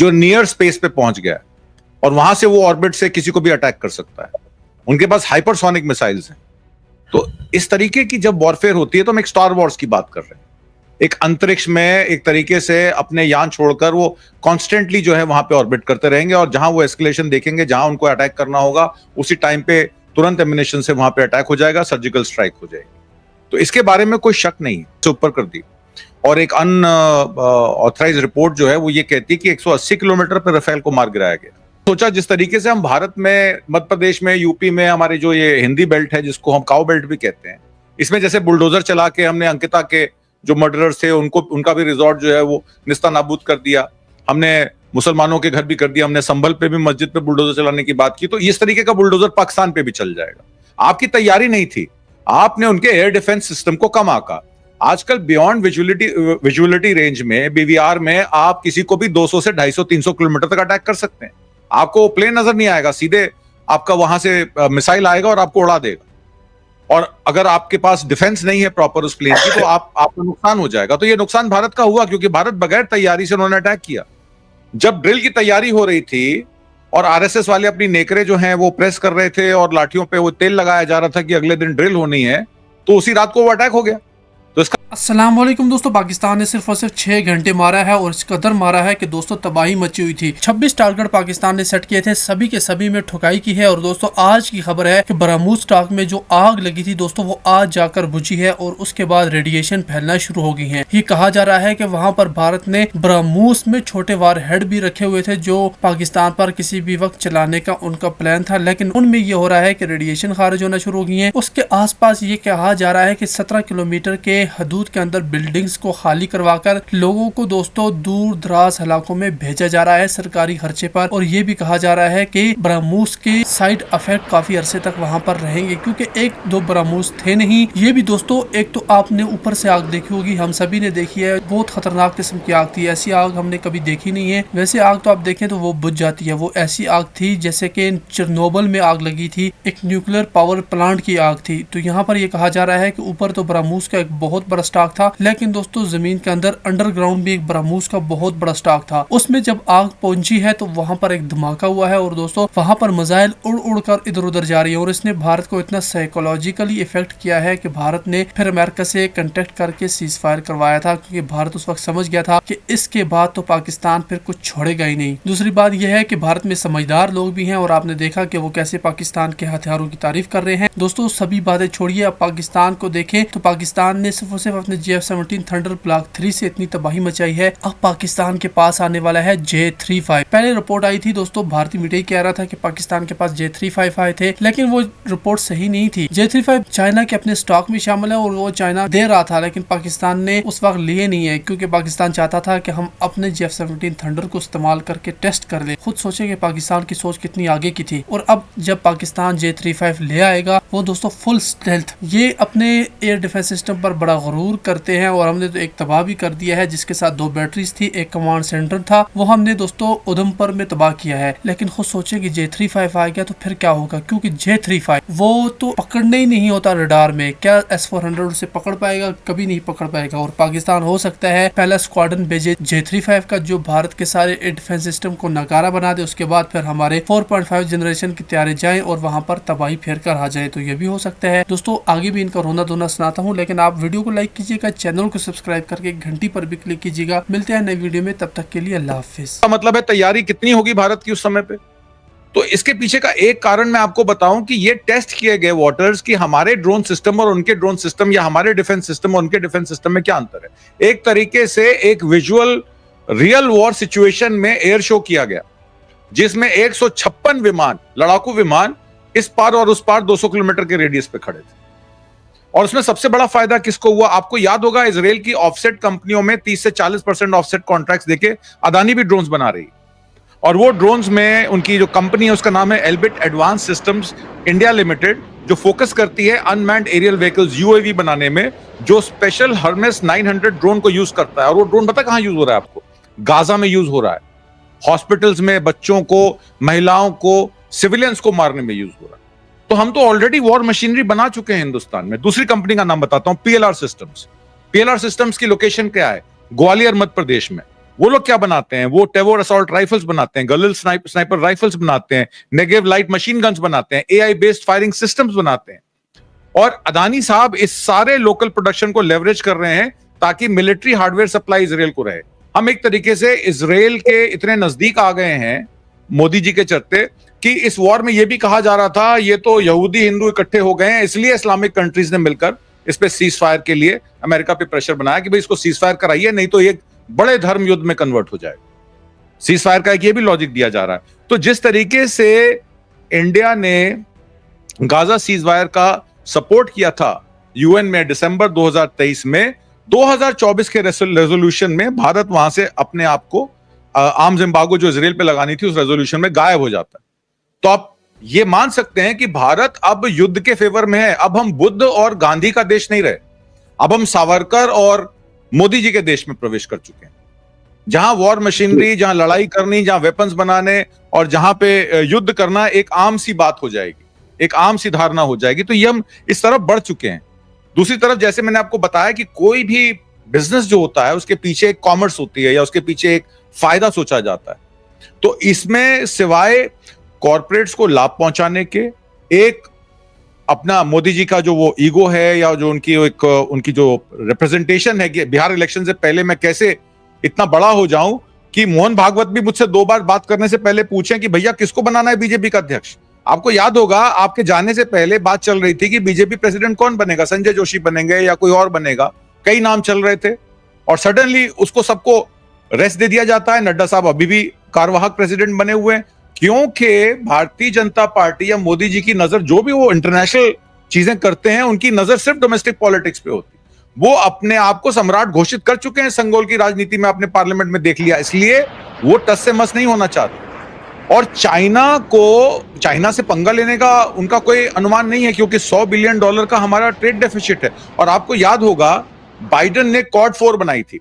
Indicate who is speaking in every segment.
Speaker 1: जो near space पे पहुंच गया है और वहां से वो ऑर्बिट से किसी को भी अटैक कर सकता है। उनके पास हाइपरसोनिक मिसाइल्स हैं। तो इस तरीके की जब वॉरफेयर होती है तो हम एक स्टार वॉर्स की बात कर रहे हैं। एक अंतरिक्ष में एक तरीके से अपने यान छोड़कर वो कॉन्स्टेंटली जो है वहां पे ऑर्बिट करते रहेंगे और जहां वो एस्केलेशन देखेंगे, जहां उनको अटैक करना होगा, उसी टाइम पे तुरंत एमिनेशन से वहां पे अटैक हो जाएगा, सर्जिकल स्ट्राइक हो जाएगी। तो इसके बारे में कोई शक नहीं है, ऊपर कर दी। और एक अनऑथराइज रिपोर्ट जो है वो ये कहती है कि 180 किलोमीटर पर राफेल को मार गिराया गया। सोचा जिस तरीके से हम भारत में, मध्य प्रदेश में, यूपी में हमारे जो ये हिंदी बेल्ट है जिसको हम काउ बेल्ट भी कहते हैं, इसमें जैसे बुलडोजर चला के हमने अंकिता के जो मर्डरर्स थे उनका भी रिजॉर्ट जो है वो निस्ता नाबूद कर दिया, हमने मुसलमानों के घर भी कर दिया, हमने संभल पे भी मस्जिद पे बुलडोजर चलाने की बात की। तो इस तरीके का बुलडोजर पाकिस्तान पे भी चल जाएगा। आपकी तैयारी नहीं थी, आपने उनके एयर डिफेंस सिस्टम को कम आंका। आजकल बियॉन्ड विजुअलिटी रेंज में, बीवीआर में आप किसी को भी 200 से 250-300 किलोमीटर तक अटैक कर सकते हैं। आपको प्लेन नजर नहीं आएगा, सीधे आपका वहां से मिसाइल आएगा और आपको उड़ा देगा। और अगर आपके पास डिफेंस नहीं है प्रॉपर उस प्लेन की तो आपको नुकसान हो जाएगा। तो ये नुकसान भारत का हुआ क्योंकि भारत बगैर तैयारी से उन्होंने अटैक किया। जब ड्रिल की तैयारी हो रही थी और आरएसएस वाले अपनी नेकरे जो हैं वो प्रेस कर रहे थे और लाठियों पे वो तेल लगाया जा रहा था कि अगले दिन ड्रिल होनी है, तो उसी रात को वो अटैक हो गया। तो इसका
Speaker 2: अस्सलाम वालेकुम दोस्तों, पाकिस्तान ने सिर्फ और सिर्फ 6 घंटे मारा है और इस कदर मारा है कि दोस्तों तबाही मची हुई थी। 26 टारगेट पाकिस्तान ने सेट किए थे, सभी के सभी में ठुकाई की है। और दोस्तों आज की खबर है कि बरामूस टाक में जो आग लगी थी दोस्तों वो आज जाकर बुझी है और उसके बाद रेडिएशन फैलना शुरू हो गई है। ये कहा जा रहा है कि वहाँ पर भारत ने बरामूस में छोटे वार हेड भी रखे हुए थे जो पाकिस्तान पर किसी भी वक्त चलाने का उनका प्लान था, लेकिन उनमें ये हो रहा है कि रेडिएशन खारिज होना शुरू हो गई है। उसके आस पास ये कहा जा रहा है कि 17 किलोमीटर के हदूद के अंदर बिल्डिंग्स को खाली करवाकर लोगों को दोस्तों दूर दराज इलाकों में भेजा जा रहा है सरकारी खर्चे पर। और ये भी कहा जा रहा है कि बरामूस के साइड इफेक्ट काफी अरसे तक वहां पर रहेंगे क्योंकि एक दो बरामूस थे नहीं। ये भी दोस्तों, एक तो आपने ऊपर से आग देखी होगी, हम सभी ने देखी है, बहुत खतरनाक किस्म की आग थी। ऐसी आग हमने कभी देखी नहीं है। वैसे आग तो आप देखें तो वो बुझ जाती है, वो ऐसी आग थी जैसे कि चेरनोबिल में आग लगी थी, एक न्यूक्लियर पावर प्लांट की आग थी। तो यहाँ पर ये कहा जा रहा है कि ऊपर तो बरामूस का एक बहुत बड़ा स्टॉक था, लेकिन दोस्तों जमीन के अंदर अंडरग्राउंड भी एक बरामूस का बहुत बड़ा स्टॉक था। उसमें जब आग पहुंची है तो वहां पर एक धमाका हुआ है और दोस्तों वहां पर मिसाइल उड़ उड़कर इधर उधर जा रही है और इसने भारत को इतना साइकोलॉजिकली इफेक्ट किया है कि भारत ने फिर अमेरिका से कांटेक्ट करके सीज फायर करवाया था क्योंकि भारत उस वक्त समझ गया था कि इसके बाद तो पाकिस्तान फिर कुछ छोड़ेगा ही नहीं। दूसरी बात यह है कि भारत में समझदार लोग भी हैं और आपने देखा कि वो कैसे पाकिस्तान के हथियारों की तारीफ कर रहे हैं। दोस्तों सभी बातें छोड़िए, अब पाकिस्तान को देखें तो पाकिस्तान ने सिर्फ और सिर्फ अपने JF-17 थंडर ब्लॉक 3 से इतनी तबाही मचाई है। अब पाकिस्तान के पास आने वाला है J-35। पहले रिपोर्ट आई थी दोस्तों, भारतीय मीडिया कह रहा था कि पाकिस्तान के पास J-35 आए थे, लेकिन वो रिपोर्ट सही नहीं थी। J-35 चाइना के अपने स्टॉक में शामिल है और वो चाइना दे रहा था, लेकिन पाकिस्तान ने उस वक्त लिए नहीं है क्योंकि पाकिस्तान चाहता था कि हम अपने JF-17 थंडर को इस्तेमाल करके टेस्ट कर ले। खुद सोचे कि पाकिस्तान की सोच कितनी आगे की थी। और अब जब पाकिस्तान J-35 ले आएगा वो दोस्तों फुल स्टेल्थ, ये अपने एयर डिफेंस सिस्टम पर बड़ा गुरूर करते हैं और हमने तो एक तबाह भी कर दिया है जिसके साथ 2 बैटरीज थी, एक कमांड सेंटर था, वो हमने दोस्तों उधमपुर में तबाह किया है। लेकिन खुद सोचे कि J-35 आ गया तो फिर क्या होगा, क्योंकि J-35 वो तो पकड़ने ही नहीं होता रडार में। क्या S-400 उसे पकड़ पाएगा? कभी नहीं पकड़ पाएगा। और पाकिस्तान हो सकता है पहला स्क्वाड्रन भेजे J-35 का जो भारत के सारे एयर डिफेंस सिस्टम को नकारा बना दे, उसके बाद फिर हमारे 4.5 जनरेशन के तैयारी जाए और वहां पर तबाही फेर कर आ जाए। तो ये भी हो सकता है। दोस्तों आगे भी इनका रोना धोना सुनाता हूँ, लेकिन आप वीडियो को लाइक कीजिएगा, चैनल को सब्सक्राइब करके घंटी पर भी क्लिक कीजिएगा। मिलते हैं नई वीडियो में, तब तक के लिए अल्लाह हाफिज।
Speaker 1: मतलब है तैयारी कितनी होगी भारत की उस समय पे। तो इसके पीछे का एक कारण मैं आपको बताऊं कि ये टेस्ट किए गए वाटर्स कि हमारे ड्रोन सिस्टम और उनके ड्रोन सिस्टम या हमारे डिफेंस सिस्टम और उनके डिफेंस सिस्टम में क्या अंतर है। एक तरीके से एक विजुअल रियल वॉर सिचुएशन में एयर शो किया गया जिसमें 156 विमान, लड़ाकू विमान इस पार और उस पार 200 किलोमीटर के रेडियस पे खड़े थे। और उसमें सबसे बड़ा फायदा किसको हुआ? आपको याद होगा इजराइल की ऑफसेट कंपनियों में 30 से 40% ऑफसेट कॉन्ट्रैक्ट्स देके अदानी भी ड्रोन्स बना रही है। और वो ड्रोन्स में उनकी जो कंपनी है उसका नाम है Elbit advance systems India limited, जो फोकस करती है अनमैन्ड एरियल व्हीकल्स UAV बनाने में, जो स्पेशल हर्मेस 900 ड्रोन को यूज करता है। और वो ड्रोन पता कहां यूज हो रहा है आपको? गाजा में यूज हो रहा है, हॉस्पिटल्स में बच्चों को, महिलाओं को, सिविलियंस को मारने में यूज हो रहा है। तो हम तो ऑलरेडी वॉर मशीनरी बना चुके हैं हिंदुस्तान में। दूसरी कंपनी का नाम बताता हूं, PLR सिस्टम्स। PLR सिस्टम्स की लोकेशन क्या है? ग्वालियर मध्य प्रदेश में। वो लोग क्या बनाते हैं? वो टेवोर असॉल्ट राइफल्स बनाते हैं, गलिल स्नाइपर राइफल्स बनाते हैं, नेगेव लाइट मशीन गन्स बनाते हैं, एआई बेस्ड फायरिंग सिस्टम्स बनाते हैं। और अदानी साहब इस सारे लोकल प्रोडक्शन को लेवरेज कर रहे हैं ताकि मिलिट्री हार्डवेयर सप्लाई इजराइल को रहे। हम एक तरीके से इजराइल के इतने नजदीक आ गए हैं मोदी जी के चलते कि इस वॉर में यह भी कहा जा रहा था ये तो यहूदी हिंदू इकट्ठे हो गए हैं, इसलिए इस्लामिक कंट्रीज ने मिलकर इस पे सीज फायर के लिए अमेरिका पे प्रेशर बनाया कि भाई इसको सीज फायर कराइए, नहीं तो ये बड़े धर्म युद्ध में कन्वर्ट हो जाएगा। सीज फायर का ये भी लॉजिक दिया जा रहा है। तो जिस तरीके से इंडिया ने गाजा सीज फायर का सपोर्ट किया था यूएन में दिसंबर 2023 में, 2024 के रेजोल्यूशन में भारत वहां से अपने आप को आर्म्स एम्बार्गो जो इजराइल पे लगानी थी उस रेजोल्यूशन में गायब हो जाता है। तो आप ये मान सकते हैं कि भारत अब युद्ध के फेवर में है। अब हम बुद्ध और गांधी का देश नहीं रहे, अब हम सावरकर और मोदी जी के देश में प्रवेश कर चुके हैं, जहां वॉर मशीनरी, जहां लड़ाई करनी, जहां वेपन्स बनाने और जहां पे युद्ध करना एक आम सी बात हो जाएगी, एक आम सी धारणा हो जाएगी। तो ये हम इस तरफ बढ़ चुके हैं। दूसरी तरफ जैसे मैंने आपको बताया कि कोई भी बिजनेस जो होता है उसके पीछे एक कॉमर्स होती है या उसके पीछे एक फायदा सोचा जाता है। तो इसमें सिवाय कॉर्पोरेट्स को लाभ पहुंचाने के, एक अपना मोदी जी का जो वो ईगो है या जो उनकी जो रिप्रेजेंटेशन है कि बिहार इलेक्शन से पहले मैं कैसे इतना बड़ा हो जाऊं कि मोहन भागवत भी मुझसे 2 बार बात करने से पहले पूछें कि भैया किसको बनाना है बीजेपी का अध्यक्ष। आपको याद होगा आपके जाने से पहले बात चल रही थी कि बीजेपी प्रेसिडेंट कौन बनेगा, संजय जोशी बनेंगे या कोई और बनेगा, कई नाम चल रहे थे और सडनली उसको सबको रेस्ट दे दिया जाता है। नड्डा साहब अभी भी कार्यवाहक प्रेसिडेंट बने हुए हैं क्योंकि भारतीय जनता पार्टी या मोदी जी की नजर, जो भी वो इंटरनेशनल चीजें करते हैं उनकी नजर सिर्फ डोमेस्टिक पॉलिटिक्स पे होती। वो अपने आप को सम्राट घोषित कर चुके हैं संगोल की राजनीति में, आपने पार्लियामेंट में देख लिया, इसलिए वो टस से मस नहीं होना चाहते। और चाइना से पंगा लेने का उनका कोई अनुमान नहीं है क्योंकि $100 बिलियन का हमारा ट्रेड डेफिसिट है। और आपको याद होगा बाइडेन ने क्वाड 4 बनाई थी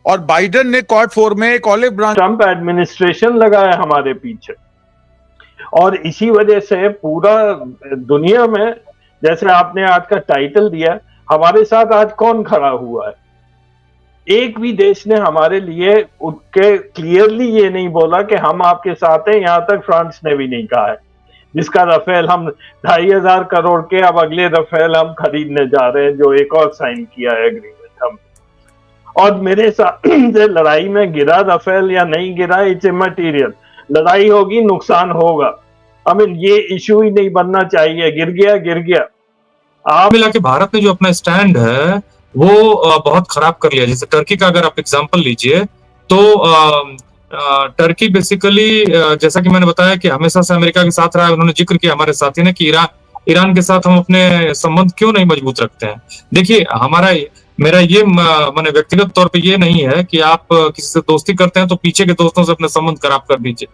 Speaker 1: और बाइडेन ने क्वाड 4 में एक ऑलिव ब्रांच,
Speaker 3: ट्रंप एडमिनिस्ट्रेशन लगाया हमारे पीछे और इसी वजह से पूरा दुनिया में, जैसे आपने आज का टाइटल दिया, हमारे साथ आज कौन खड़ा हुआ है? एक भी देश ने हमारे लिए उनके क्लियरली ये नहीं बोला कि हम आपके साथ हैं। यहां तक फ्रांस ने भी नहीं कहा है, जिसका रफेल हम 2,500 करोड़ के अब अगले रफेल हम खरीदने जा रहे हैं, जो एक और साइन किया है एग्रीमेंट हम। और मेरे साथ लड़ाई में गिरा रफेल या नहीं गिरा, इट्स इमैटेरियल। लड़ाई होगी, नुकसान होगा। ये इश्यू ही नहीं बनना चाहिए। गिर गया।
Speaker 4: आप मिला के भारत ने जो अपना स्टैंड है वो बहुत खराब कर लिया। जैसे टर्की का अगर आप एग्जांपल लीजिए तो टर्की बेसिकली, जैसा कि मैंने बताया कि हमेशा से अमेरिका के साथ रहा है। उन्होंने जिक्र किया हमारे साथी ने कि ईरान के साथ हम अपने संबंध क्यों नहीं मजबूत रखते हैं। देखिए मेरा ये माने व्यक्तिगत तौर पे ये नहीं है कि आप किसी से दोस्ती करते हैं तो पीछे के दोस्तों से अपने संबंध खराब कर दीजिए,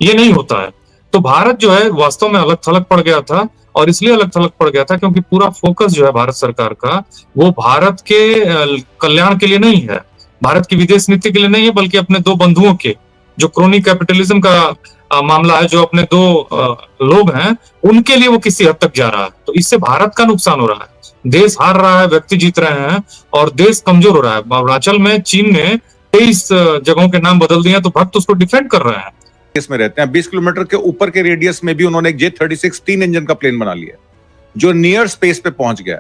Speaker 4: ये नहीं होता है। तो भारत जो है वास्तव में अलग थलग पड़ गया था और इसलिए अलग थलग पड़ गया था क्योंकि पूरा फोकस जो है भारत सरकार का वो भारत के कल्याण के लिए नहीं है, भारत की विदेश नीति के लिए नहीं है, बल्कि अपने 2 बंधुओं के जो क्रोनी कैपिटलिज्म का मामला है, जो अपने 2 लोग हैं उनके लिए वो किसी हद तक जा रहा है। तो इससे भारत का नुकसान हो रहा है, देश हार रहा है, व्यक्ति जीत रहे हैं और देश कमजोर हो रहा है। अरुणाचल में चीन ने 23 जगहों के नाम बदल दिए तो भक्त उसको डिफेंड कर रहे हैं।
Speaker 1: में रहते हैं 20 किलोमीटर के ऊपर के रेडियस में भी उन्होंने एक J-36 3 इंजन का प्लेन बना लिया जो नियर स्पेस पे पहुंच गया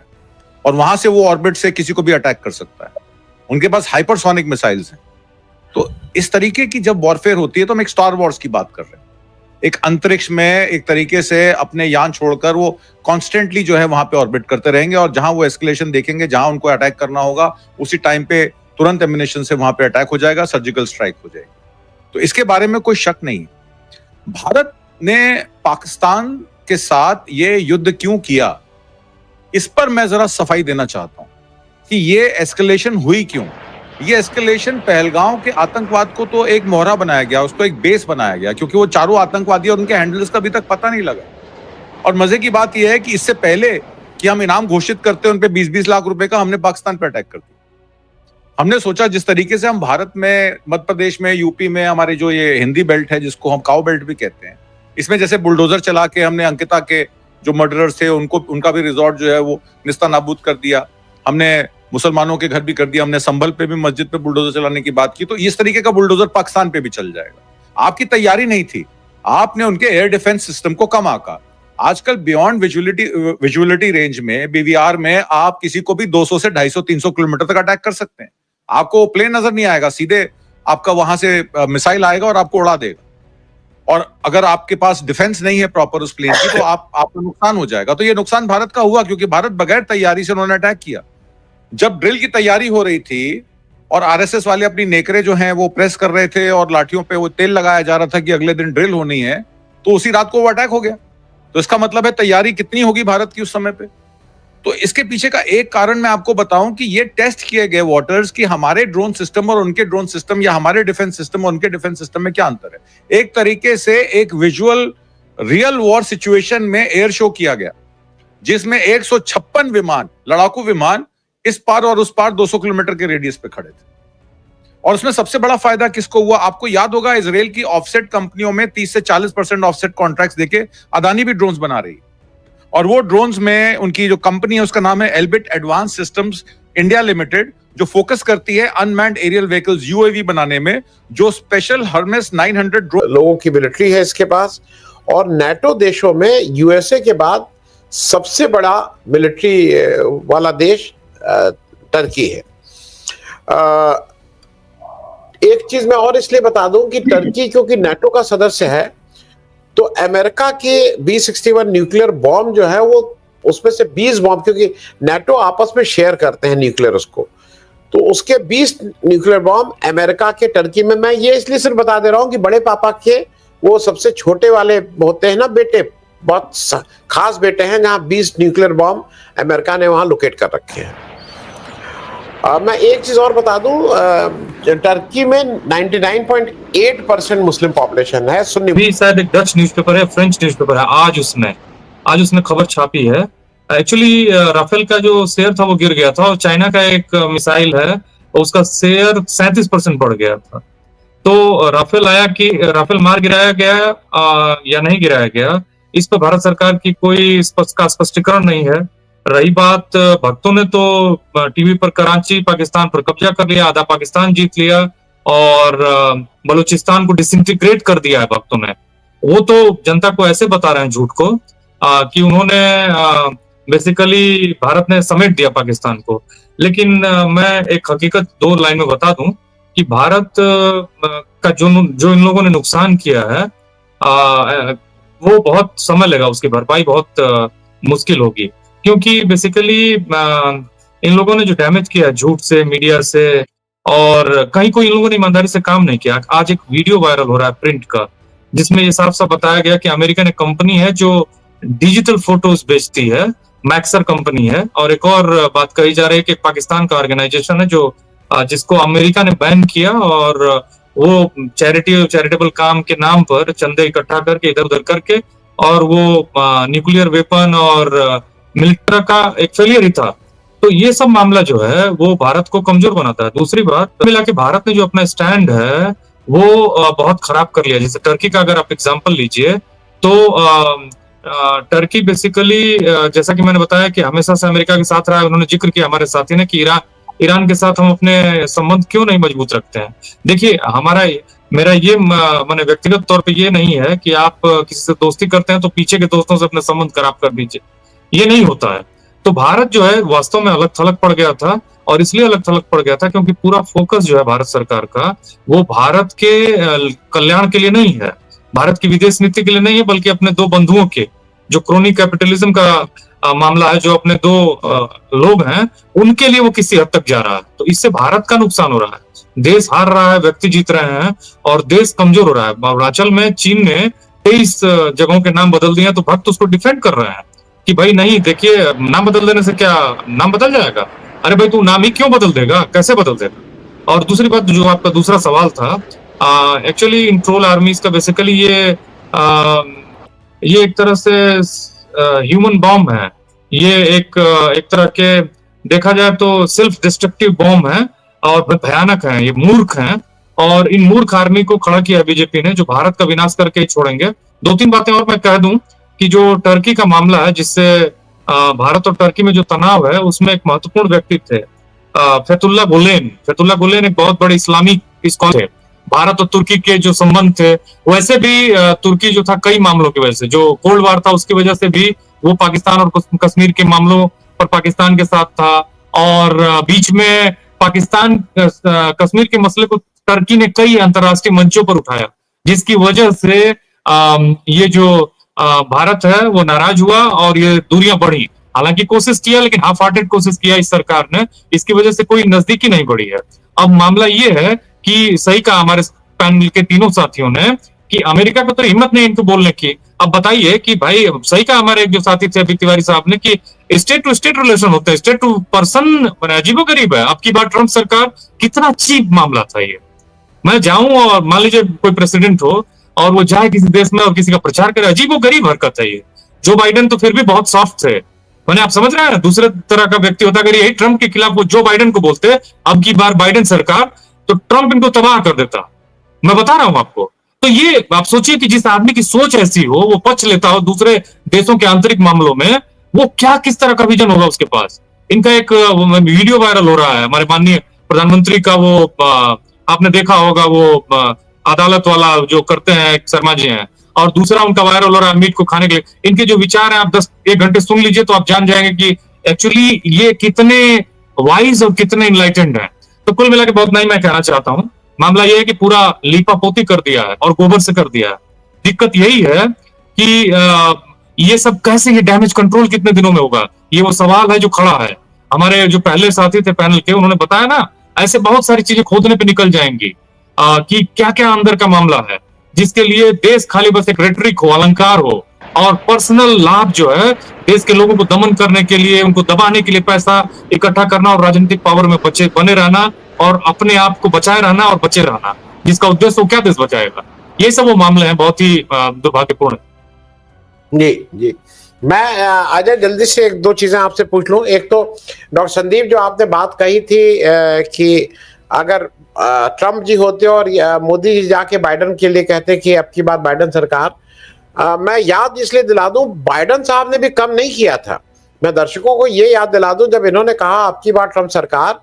Speaker 1: और वहां से वो ऑर्बिट से किसी को भी अटैक कर सकता है। उनके पास हाइपरसोनिक मिसाइल्स हैं। तो इस तरीके की जब वॉरफेयर होती है तो हम एक स्टार वॉर्स की बात कर रहे हैं। एक अंतरिक्ष में एक तरीके से अपने यान छोड़कर वो कॉन्स्टेंटली जो है वहां पे ऑर्बिट करते रहेंगे और जहां वो एस्केलेशन देखेंगे, जहां उनको अटैक करना होगा, उसी टाइम पे तुरंत एमिनेशन से वहां पे अटैक हो जाएगा, सर्जिकल स्ट्राइक हो जाएगी। तो इसके बारे में कोई शक नहीं। भारत ने पाकिस्तान के साथ ये युद्ध क्यों किया, इस पर मैं जरा सफाई देना चाहता हूं कि ये एस्केलेशन हुई क्यों। ये एस्केलेशन पहलगांव के आतंकवाद को तो एक मोहरा बनाया गया, उसको एक बेस बनाया गया, क्योंकि वो चारों आतंकवादी और उनके हैंडलर्स का अभी तक पता नहीं लगा। और मजे की बात यह है कि इससे पहले कि हम इनाम घोषित करते हैं उन पे 20-20 लाख रुपए का, हमने पाकिस्तान पर अटैक कर दिया। हमने सोचा जिस तरीके से हम भारत में, मध्य प्रदेश में, यूपी में हमारे जो ये हिंदी बेल्ट है जिसको हम काउ बेल्ट भी कहते हैं, इसमें जैसे बुलडोजर चला के हमने अंकिता के जो मर्डरर्स थे उनका भी रिजॉर्ट जो है वो निस्ता नाबूद कर दिया। हमने मुसलमानों के घर भी कर दिया हमने, संभल पे भी मस्जिद पे बुलडोजर चलाने की बात की। तो इस तरीके का बुलडोजर पाकिस्तान पे भी चल जाएगा। आपकी तैयारी नहीं थी, आपने उनके एयर डिफेंस सिस्टम को कम आंका। आजकल बियॉन्ड विजुअलिटी रेंज में, बीवीआर में आप किसी को भी 200 से 250-300 किलोमीटर तक अटैक कर सकते हैं। आपको प्लेन नजर नहीं आएगा, सीधे आपका वहां से मिसाइल आएगा और आपको उड़ा देगा। और अगर आपके पास डिफेंस नहीं है प्रॉपर उस प्लेन की, तो आपको नुकसान हो जाएगा। तो ये नुकसान भारत का हुआ, क्योंकि भारत बगैर तैयारी से उन्होंने अटैक किया। जब ड्रिल की तैयारी हो रही थी और आरएसएस वाले अपनी नेकरे जो हैं वो प्रेस कर रहे थे और लाठियों पे वो तेल लगाया जा रहा था कि अगले दिन ड्रिल होनी है, तो उसी रात को वो अटैक हो गया। तो इसका मतलब है तैयारी कितनी होगी भारत की उस समय पे। तो इसके पीछे का एक कारण मैं आपको बताऊं कि ये टेस्ट किए गए वाटर्स कि हमारे ड्रोन सिस्टम और उनके ड्रोन सिस्टम, या हमारे डिफेंस सिस्टम और उनके डिफेंस सिस्टम में क्या अंतर है। एक तरीके से एक विजुअल रियल वॉर सिचुएशन में एयर शो किया गया, जिसमें 156 विमान, लड़ाकू विमान इस पार और उस पार 200 किलोमीटर के रेडियस पे खड़े थे। और उसमें सबसे बड़ा फायदा किसको हुआ? आपको याद होगा, इजराइल की ऑफसेट कंपनियों में 30 से 40% ऑफसेट कॉन्ट्रैक्ट्स देके अदानी भी ड्रोन्स बना रही है। और वो ड्रोन्स में उनकी जो कंपनी है उसका नाम है Elbit advance systems India limited, जो फोकस करती है अनमैन्ड एरियल व्हीकल्स यूएवी बनाने में, जो स्पेशल हर्मेस 900 ड्रोन।
Speaker 5: लोगों की मिलिट्री है इसके पास, और नाटो देशों में यूएसए के बाद सबसे बड़ा मिलिट्री वाला देश टर्की है। एक चीज मैं और इसलिए बता दूं कि टर्की क्योंकि नाटो का सदस्य है, तो अमेरिका के B-61 न्यूक्लियर बॉम्ब जो है वो उसमें से 20 बॉम्ब, क्योंकि नाटो आपस में शेयर करते हैं न्यूक्लियर उसको, तो उसके 20 न्यूक्लियर बॉम्ब अमेरिका के टर्की में। मैं ये इसलिए सिर्फ बता दे रहा हूं कि बड़े पापा के वो सबसे छोटे वाले होते हैं ना बेटे, बहुत खास बेटे हैं, जहां 20 न्यूक्लियर बॉम्ब अमेरिका ने वहां लोकेट कर रखे हैं। मैं एक चीज और बता दूं, टर्की में 99.8% मुस्लिम पॉपुलेशन है, सुन्नी।
Speaker 4: भी शायद एक डच न्यूज़पेपर है, फ्रेंच न्यूज़पेपर है, आज उसने खबर छापी है। एक्चुअली राफेल का जो शेयर था वो गिर गया था, और चाइना का एक मिसाइल है उसका शेयर 37% बढ़ गया था। तो राफेल मार गिराया गया या नहीं गिराया गया, इस पर भारत सरकार की कोई स्पष्टीकरण नहीं है। रही बात भक्तों ने तो टीवी पर कराची पाकिस्तान पर कब्जा कर लिया, आधा पाकिस्तान जीत लिया और बलूचिस्तान को डिसइंटीग्रेट कर दिया है भक्तों ने। वो तो जनता को ऐसे बता रहे हैं झूठ को कि उन्होंने बेसिकली भारत ने समेट दिया पाकिस्तान को। लेकिन मैं एक हकीकत 2 लाइन में बता दूं कि भारत का जो इन लोगों ने नुकसान किया है वो बहुत समय लेगा, उसकी भरपाई बहुत मुश्किल होगी, क्योंकि बेसिकली इन लोगों ने जो डैमेज किया झूठ से, मीडिया से, और कहीं कोई इन लोगों ने ईमानदारी से काम नहीं किया। आज एक वीडियो वायरल हो रहा है प्रिंट का, जिसमें ये साफ साफ बताया गया कि अमेरिकन एक कंपनी है जो डिजिटल फोटोज बेचती है, मैक्सर कंपनी है। और एक और बात कही जा रही है कि पाकिस्तान का ऑर्गेनाइजेशन है जो जिसको अमेरिका ने बैन किया, और वो चैरिटेबल काम के नाम पर चंदे इकट्ठा करके इधर उधर करके, और वो न्यूक्लियर वेपन और मिलिट्री का एक फेलियर ही था। तो ये सब मामला जो है वो भारत को कमजोर बनाता है। दूसरी बात, मिला के भारत ने जो अपना स्टैंड है वो बहुत खराब कर लिया। जैसे टर्की का अगर आप एग्जांपल लीजिए तो टर्की बेसिकली जैसा कि मैंने बताया कि हमेशा से अमेरिका के साथ रहा है। उन्होंने जिक्र किया हमारे साथी ने कि ईरान के साथ हम अपने संबंध क्यों नहीं मजबूत रखते हैं। देखिए मेरा ये माने व्यक्तिगत तौर पे ये नहीं है कि आप किसी से दोस्ती करते हैं तो पीछे के दोस्तों से अपने संबंध खराब कर दीजिए, ये नहीं होता है। तो भारत जो है वास्तव में अलग थलग पड़ गया था, और इसलिए अलग थलग पड़ गया था क्योंकि पूरा फोकस जो है भारत सरकार का वो भारत के कल्याण के लिए नहीं है, भारत की विदेश नीति के लिए नहीं है, बल्कि अपने 2 बंधुओं के जो क्रोनी कैपिटलिज्म का मामला है, जो अपने 2 लोग हैं उनके लिए वो किसी हद तक जा रहा है। तो इससे भारत का नुकसान हो रहा है, देश हार रहा है, व्यक्ति जीत रहे हैं और देश कमजोर हो रहा है। अरुणाचल में चीन ने 23 जगहों के नाम बदल दिए, तो भक्त उसको डिफेंड कर रहे हैं कि भाई नहीं, देखिए नाम बदल देने से क्या नाम बदल जाएगा? अरे भाई तू नाम ही क्यों बदल देगा, कैसे बदल देगा? और दूसरी बात जो आपका दूसरा सवाल था, एक्चुअली इन ट्रोल आर्मीज का बेसिकली ये एक तरह से ह्यूमन बॉम्ब है। ये एक तरह के देखा जाए तो सेल्फ डिस्ट्रक्टिव बॉम्ब है और भयानक है, ये मूर्ख हैं। और इन मूर्ख आर्मी को खड़ा किया बीजेपी ने, जो भारत का विनाश करके ही छोड़ेंगे। 2-3 बातें और मैं कह दूं कि जो टर्की का मामला है, जिससे भारत और टर्की में जो तनाव है, उसमें एक महत्वपूर्ण व्यक्ति थे फैतुल्ला गुलेन एक बहुत बड़े इस्लामी स्कॉलर थे। भारत और तुर्की के जो संबंध थे, वैसे भी तुर्की जो था कई मामलों की वजह से, जो कोल्ड वार था उसकी वजह से भी वो पाकिस्तान और कश्मीर के मामलों पर पाकिस्तान के साथ था। और बीच में पाकिस्तान कश्मीर के मसले को टर्की ने कई अंतर्राष्ट्रीय मंचों पर उठाया, जिसकी वजह से ये जो भारत है वो नाराज हुआ और ये दूरियां बढ़ी। हालांकि कोशिश किया, लेकिन हाफ हार्टेड कोशिश किया इस सरकार ने, इसकी वजह से कोई नजदीकी नहीं बढ़ी है। अब मामला ये है कि सही कहा हमारे पैनल के तीनों साथियों ने कि अमेरिका को तो हिम्मत नहीं इनको बोलने की। अब बताइए कि भाई, सही कहा हमारे एक जो साथी थे अभी तिवारी साहब ने कि स्टेट टू स्टेट रिलेशन होते हैं, स्टेट टू पर्सन अजीबोगरीब है। अब की बार ट्रम्प सरकार, कितना चीप मामला था ये। मैं जाऊं और मान लीजिए कोई प्रेसिडेंट हो और वो जाए किसी देश में और किसी का प्रचार करे, अजीबोगरीब हरकत है ये। जो बाइडेन तो फिर भी बहुत सॉफ्ट थे, मैंने आप समझ रहे हैं, दूसरे तरह का व्यक्ति होता। अगर यही ट्रम्प के खिलाफ वो जो बाइडेन को बोलते अब की बार बाइडेन सरकार, तो ट्रम्प इनको तबाह कर देता। मैं बता रहा हूं आपको। तो ये आप सोचिए कि जिस आदमी की सोच ऐसी हो, वो पक्ष लेता हो दूसरे देशों के आंतरिक मामलों में, वो क्या किस तरह का विजन होगा उसके पास। इनका एक वीडियो वायरल हो रहा है हमारे माननीय प्रधानमंत्री का, वो आपने देखा होगा, वो अदालत वाला जो करते हैं शर्मा जी हैं, और दूसरा उनका वायरल हो रहा है मीट को खाने के लिए। इनके जो विचार हैं आप 1 घंटे सुन लीजिए तो आप जान जाएंगे कि एक्चुअली ये कितने वाइज और कितने इनलाइटेंड हैं। तो कुल मिला के बहुत नहीं मैं कहना चाहता हूं, मामला यह है कि पूरा लीपापोती कर दिया है और गोबर से कर दिया है। दिक्कत यही है कि ये सब कैसे, ये डैमेज कंट्रोल कितने दिनों में होगा, ये वो सवाल है जो खड़ा है। हमारे जो पहले साथी थे पैनल के, उन्होंने बताया ना, ऐसे बहुत सारी चीजें खोदने पे निकल जाएंगी कि क्या क्या अंदर का मामला है, जिसके लिए देश खाली बस एक रेटरिक हो, अलंकार हो, और पर्सनल लाभ जो है देश के लोगों को दमन करने के लिए, उनको दबाने के लिए पैसा इकट्ठा करना और राजनीतिक पावर में बने रहना और अपने आप को बचाए रहना और बचे रहना, जिसका उद्देश्य वो क्या देश बचाएगा। ये सब वो मामले हैं, बहुत ही दुर्भाग्यपूर्ण।
Speaker 5: जी जी, मैं अजय जल्दी से 1-2 चीजें आपसे पूछ लूं। एक तो डॉक्टर संदीप, जो आपने बात कही थी कि अगर ट्रम्प जी होते और मोदी जी जाके बाइडेन के लिए कहते कि अब की बात बाइडेन सरकार, मैं याद इसलिए दिला दूं, बाइडेन साहब ने भी कम नहीं किया था। मैं दर्शकों को ये याद दिला दूं, जब इन्होंने कहा अब की बार ट्रम्प सरकार,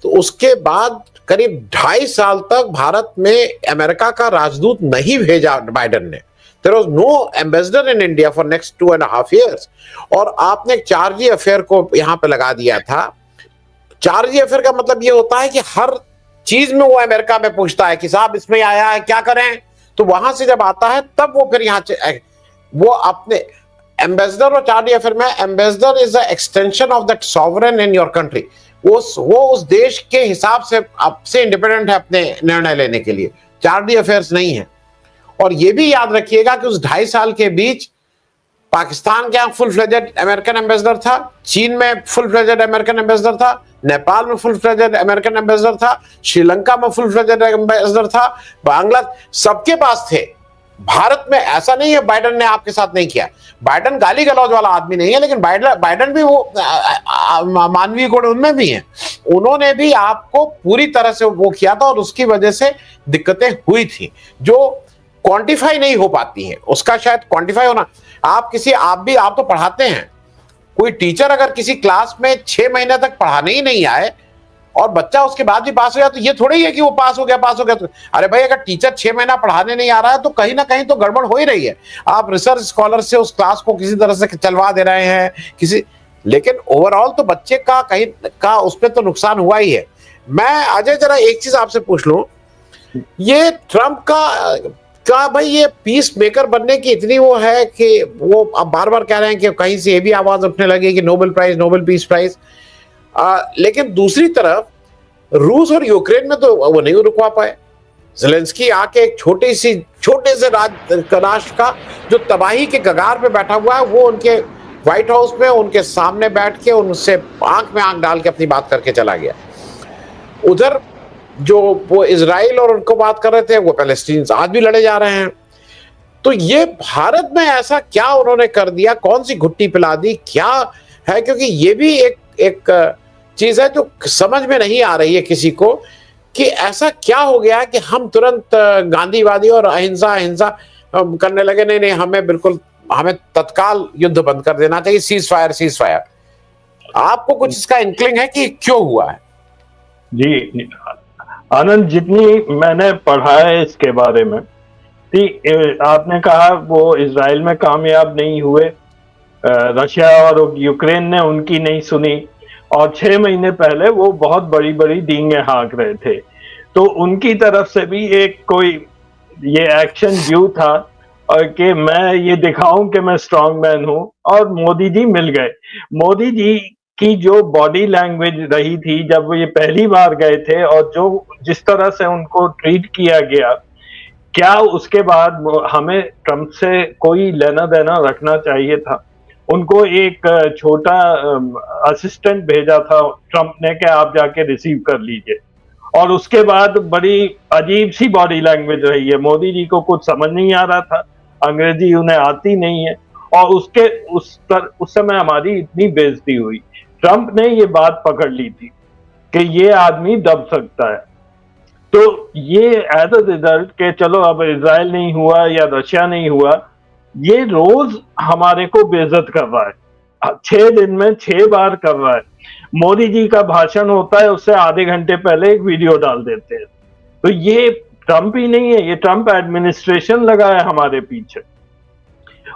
Speaker 5: तो उसके बाद करीब 2.5 साल तक भारत में अमेरिका का राजदूत नहीं भेजा बाइडेन ने। There was no ambassador in India for next 2.5 years। और आपने एक 4G अफेयर को यहाँ पे लगा दिया था। 4G अफेयर का मतलब ये होता है कि हर चीज में वो अमेरिका में पूछता है कि साहब इसमें आया है, क्या करें। तो वहां से जब आता है तब वो फिर यहाँ वो अपने एम्बेसडर, और 4G अफेयर में ambassador is the extension of that sovereign in your country. वो उस देश के हिसाब से आपसे इंडिपेंडेंट है अपने निर्णय लेने के लिए। 4G अफेयर्स नहीं है। और ये भी याद रखिएगा कि उस 2.5 साल के बीच पाकिस्तान के यहाँ फुल फ्लेजेड अमेरिकन एम्बेसडर था, चीन में फुल फ्लेजेड अमेरिकन एम्बेसडर था, नेपाल में फुल फ्लेजेड अमेरिकन एम्बेसडर था, श्रीलंका में फुल फ्लेजेड एम्बेसडर था, बांग्लादेश, सबके पास थे। भारत में ऐसा नहीं है बाइडेन ने आपके साथ नहीं किया। बाइडेन गाली गलौज वाला आदमी नहीं है, लेकिन बाइडेन भी वो मानवीय गुण उनमें भी हैं। उन्होंने भी आपको पूरी तरह से वो किया था और उसकी वजह से दिक्कतें हुई थी जो क्वांटिफाई नहीं हो पाती हैं। उसका शायद क्वांटिफाई होना, आप तो पढ़ाते हैं, कोई टीचर अगर किसी क्लास में 6 महीने तक पढ़ाने ही नहीं आए और बच्चा उसके बाद भी पास हो गया, तो ये थोड़ी है कि वो पास हो गया तो अरे भाई, अगर टीचर 6 महीना पढ़ाने नहीं आ रहा है तो कहीं ना कहीं तो गड़बड़ हो ही रही है। आप रिसर्च स्कॉलर से उस क्लास को किसी तरह से चलवा दे रहे हैं लेकिन ओवरऑल तो बच्चे का कहीं का उस पर तो नुकसान हुआ ही है। मैं अजय जरा एक चीज आपसे पूछ लूं, ये ट्रम्प का भाई ये पीस मेकर बनने की इतनी वो है कि वो अब बार बार कह रहे हैं कि कहीं से ये भी आवाज उठने लगी कि नोबेल पीस प्राइज, लेकिन दूसरी तरफ रूस और यूक्रेन में तो वो नहीं रुकवा पाए। ज़ेलेंस्की आके एक छोटे से राष्ट्र का जो तबाही के कगार पे बैठा हुआ है, वो उनके व्हाइट हाउस में उनके सामने बैठ के उनसे आंख में आंख डाल के अपनी बात करके चला गया। उधर जो वो इजराइल और उनको बात कर रहे थे, वो पैलेस्टीनियंस आज भी लड़े जा रहे हैं। तो ये भारत में ऐसा क्या उन्होंने कर दिया, कौन सी घुट्टी पिला दी, क्या है? क्योंकि ये भी एक चीज है जो समझ में नहीं आ रही है किसी को कि ऐसा क्या हो गया कि हम तुरंत गांधीवादी और अहिंसा करने लगे। नहीं, हमें तत्काल युद्ध बंद कर देना चाहिए, सीज फायर। आपको कुछ इसका इंक्लिंग है कि क्यों हुआ है?
Speaker 3: जी आनंद, जितनी मैंने पढ़ा है इसके बारे में, आपने कहा वो इजराइल में कामयाब नहीं हुए, रशिया और यूक्रेन ने उनकी नहीं सुनी, और 6 महीने पहले वो बहुत बड़ी बड़ी डींगे हाँक रहे थे। तो उनकी तरफ से भी एक कोई ये एक्शन ड्यू था और कि मैं ये दिखाऊं कि मैं स्ट्रांग मैन हूं, और मोदी जी मिल गए। मोदी जी की जो बॉडी लैंग्वेज रही थी जब वो ये पहली बार गए थे, और जो जिस तरह से उनको ट्रीट किया गया, क्या उसके बाद हमें ट्रंप से कोई लेना देना रखना चाहिए था? उनको एक छोटा असिस्टेंट भेजा था ट्रंप ने कि आप जाके रिसीव कर लीजिए, और उसके बाद बड़ी अजीब सी बॉडी लैंग्वेज रही है। मोदी जी को कुछ समझ नहीं आ रहा था, अंग्रेजी उन्हें आती नहीं है, और उस समय हमारी इतनी बेइज्जती हुई। ट्रंप ने ये बात पकड़ ली थी कि ये आदमी दब सकता है। तो ये एज अ रिजल्ट के चलो अब इजराइल नहीं हुआ या रशिया नहीं हुआ, ये रोज हमारे को बेइज्जत कर रहा है। 6 दिन में 6 बार कर रहा है। मोदी जी का भाषण होता है, उससे आधे घंटे पहले एक वीडियो डाल देते हैं। तो ये ट्रंप ही नहीं है, ये ट्रंप एडमिनिस्ट्रेशन लगा है हमारे पीछे।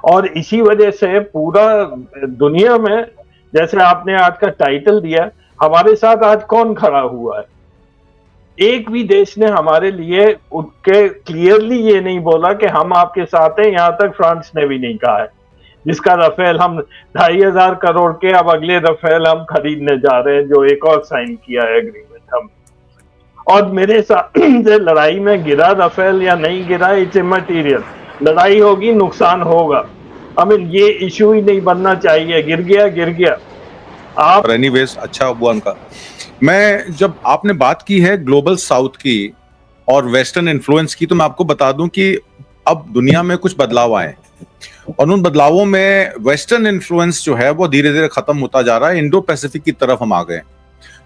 Speaker 3: और इसी वजह से पूरा दुनिया में, जैसे आपने आज का टाइटल दिया, हमारे साथ आज कौन खड़ा हुआ है? एक भी देश ने हमारे लिए उनके क्लियरली ये नहीं बोला कि हम आपके साथ हैं। यहां तक फ्रांस ने भी नहीं कहा है, जिसका रफेल हम 2,500 करोड़ के अब अगले रफेल हम खरीदने जा रहे हैं, जो एक और साइन किया है एग्रीमेंट हम। और मेरे साथ लड़ाई में गिरा रफेल या नहीं गिरा, इट्स इमैटेरियल। लड़ाई होगी, नुकसान होगा। ये इशू ही नहीं बनना चाहिए। गिर गया गिर गया। आप
Speaker 1: एनीवेज अच्छा हुआ उनका। मैं जब आपने बात की है ग्लोबल साउथ की और वेस्टर्न इन्फ्लुएंस की, तो मैं आपको बता दूं कि अब दुनिया में कुछ बदलाव आए, और उन बदलावों में वेस्टर्न इन्फ्लुएंस जो है वो धीरे धीरे खत्म होता जा रहा है। इंडो पैसिफिक की तरफ हम आ गए,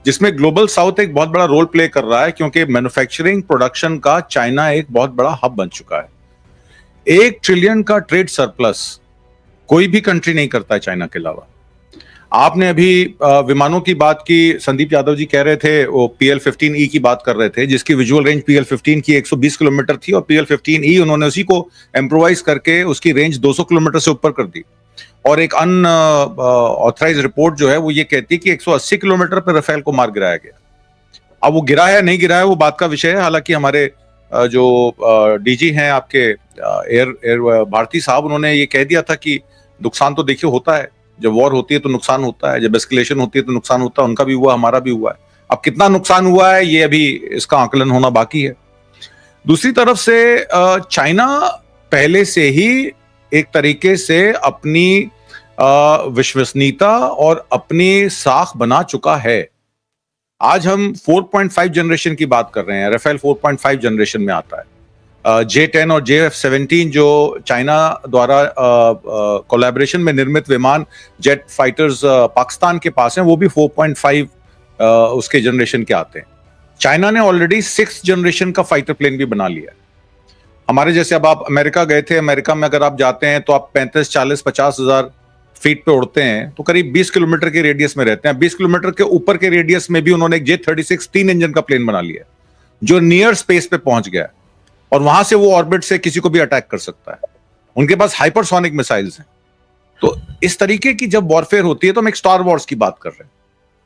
Speaker 1: जिसमें ग्लोबल साउथ एक बहुत बड़ा रोल प्ले कर रहा है, क्योंकि मैन्युफैक्चरिंग प्रोडक्शन का चाइना एक बहुत बड़ा हब बन चुका है। 1 ट्रिलियन का ट्रेड सरप्लस कोई भी कंट्री नहीं करता है चाइना के अलावा। आपने अभी विमानों की बात की, संदीप यादव जी कह रहे थे, वो PL-15E की बात कर रहे थे, जिसकी विजुअल रेंज PL-15 की 120 किलोमीटर थी, और PL-15E उन्होंने उसी को इम्प्रोवाइज करके उसकी रेंज 200 किलोमीटर से ऊपर कर दी। और एक अनऑथराइज रिपोर्ट जो है वो ये कहती है कि 180 किलोमीटर पर रफेल को मार गिराया गया। अब वो गिरा है नहीं गिरा है वो बात का विषय है। हालांकि हमारे जो डीजी हैं आपके एयर भारती साहब, उन्होंने ये कह दिया था कि नुकसान तो देखिए होता है, जब वॉर होती है तो नुकसान होता है, जब एस्केलेशन होती है तो नुकसान होता है। उनका भी हुआ, हमारा भी हुआ है। अब कितना नुकसान हुआ है ये अभी इसका आकलन होना बाकी है। दूसरी तरफ से चाइना पहले से ही एक तरीके से अपनी विश्वसनीयता और अपनी साख बना चुका है। आज हम 4.5 जनरेशन की बात कर रहे हैं। राफेल 4.5 जनरेशन में आता है। J-10 और JF-17 जो चाइना द्वारा कोलैबोरेशन में निर्मित विमान जेट फाइटर्स पाकिस्तान के पास हैं, वो भी 4.5 उसके जनरेशन के आते हैं। चाइना ने ऑलरेडी 6th जनरेशन का फाइटर प्लेन भी बना लिया है। हमारे जैसे, अब आप अमेरिका गए थे, अमेरिका में अगर आप जाते हैं तो आप 35, 40, 50 हजार फीट पे उड़ते हैं, तो करीब 20 किलोमीटर के रेडियस में रहते हैं। 20 किलोमीटर के ऊपर के रेडियस में भी उन्होंने एक J-36 3 इंजन का प्लेन बना लिया, जो नियर स्पेस पे पहुंच गया है, और वहां से वो ऑर्बिट से किसी को भी अटैक कर सकता है। उनके पास हाइपरसोनिक मिसाइल्स हैं। तो इस तरीके की जब वॉरफेयर होती है तो हम एक स्टार वॉर्स की बात कर रहे हैं।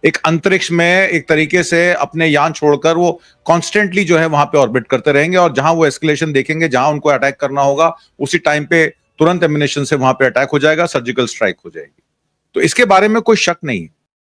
Speaker 1: एक अंतरिक्ष में एक तरीके से अपने यान छोड़कर वो कॉन्स्टेंटली जो है वहां पे ऑर्बिट करते रहेंगे, और जहां वो एस्केलेशन देखेंगे, जहां उनको अटैक करना होगा, उसी टाइम पे तुरंत एमिनेशन से वहां पे अटैक हो जाएगा, सर्जिकल स्ट्राइक हो जाएगी। तो इसके बारे में कोई शक नहीं है।